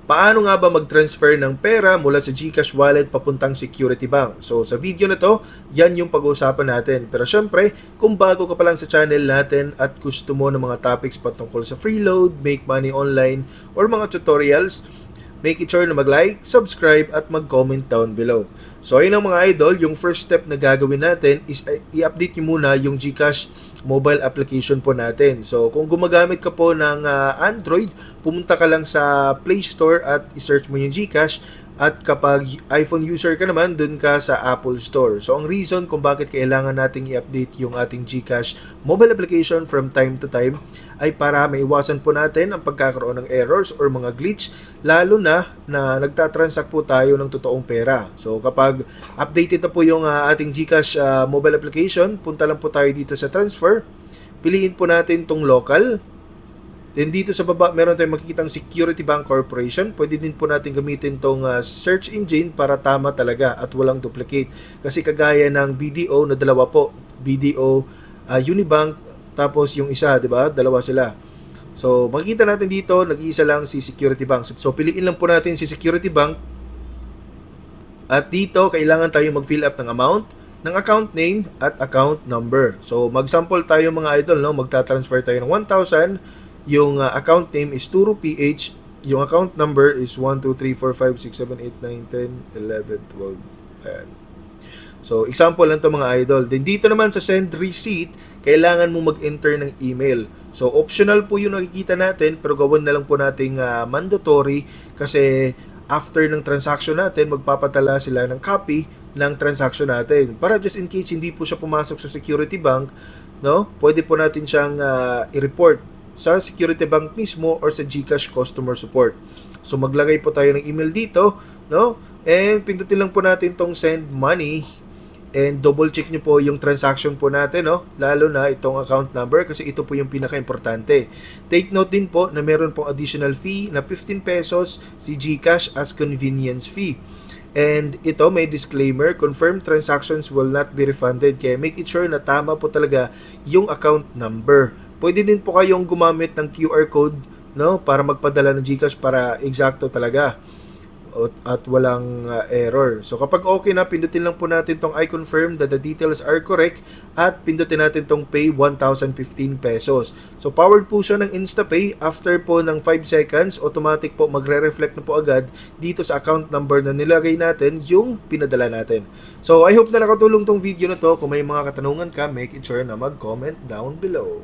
Paano nga ba mag-transfer ng pera mula sa GCash wallet papuntang Security Bank? So sa video na to, yan yung pag-uusapan natin. Pero syempre, kung bago ka pa lang sa channel natin at gusto mo ng mga topics patungkol sa freeload, make money online, or mga tutorials, make it sure na mag-like, subscribe, at mag-comment down below. So ayun ang mga idol, yung first step na gagawin natin is i-update nyo muna yung GCash mobile application po natin. So kung gumagamit ka po ng Android, pumunta ka lang sa Play Store at i-search mo yung GCash. At kapag iPhone user ka naman, dun ka sa Apple Store. So ang reason kung bakit kailangan nating i-update yung ating GCash mobile application from time to time ay para maiwasan po natin ang pagkakaroon ng errors or mga glitch, lalo na nagtatransact po tayo ng totoong pera. So kapag updated na po yung ating GCash mobile application, punta lang po tayo dito sa transfer. Piliin po natin tong local. Then dito sa baba, meron tayong makikitang Security Bank Corporation. Pwede din po natin gamitin tong search engine para tama talaga at walang duplicate. Kasi kagaya ng BDO na dalawa po, BDO Unibank, tapos yung isa, di ba? Dalawa sila. So makikita natin dito, nag-iisa lang si Security Bank. So piliin lang po natin si Security Bank. At dito, kailangan tayong mag-fill up ng amount, ng account name at account number. So mag-sample tayo mga idol, no? Magta-transfer tayo ng 1,000. Yung account name is TuruPH. Yung account number is 1, 2, 3, 4, 5, 6, 7, 8, 9, 10, 11, 12. Ayan. So, example lang to mga idol. Then dito naman sa send receipt, kailangan mo mag-enter ng email. So, optional po yung nakikita natin, pero gawin na lang po nating mandatory kasi after ng transaction natin, magpapatala sila ng copy ng transaction natin. Para just in case hindi po siya pumasok sa Security Bank, no? Pwede po natin siyang i-report sa Security Bank mismo or sa GCash customer support. So maglagay po tayo ng email dito, no? And pindutin lang po natin tong send money and double check nyo po yung transaction po natin, no? Lalo na itong account number kasi ito po yung pinaka-importante. Take note din po na meron pong additional fee na 15 pesos si GCash as convenience fee. And ito may disclaimer, confirmed transactions will not be refunded. Kaya make it sure na tama po talaga yung account number. Pwede din po kayong gumamit ng QR code, no, para magpadala ng GCash para eksakto talaga at walang error. So kapag okay na, pindutin lang po natin tong I confirm that the details are correct at pindutin natin tong pay 1,015 pesos. So powered po siya ng InstaPay. After po ng 5 seconds, automatic po magre-reflect na po agad dito sa account number na nilagay natin yung pinadala natin. So I hope na nakatulong tong video na to. Kung may mga katanungan ka, make it sure na mag-comment down below.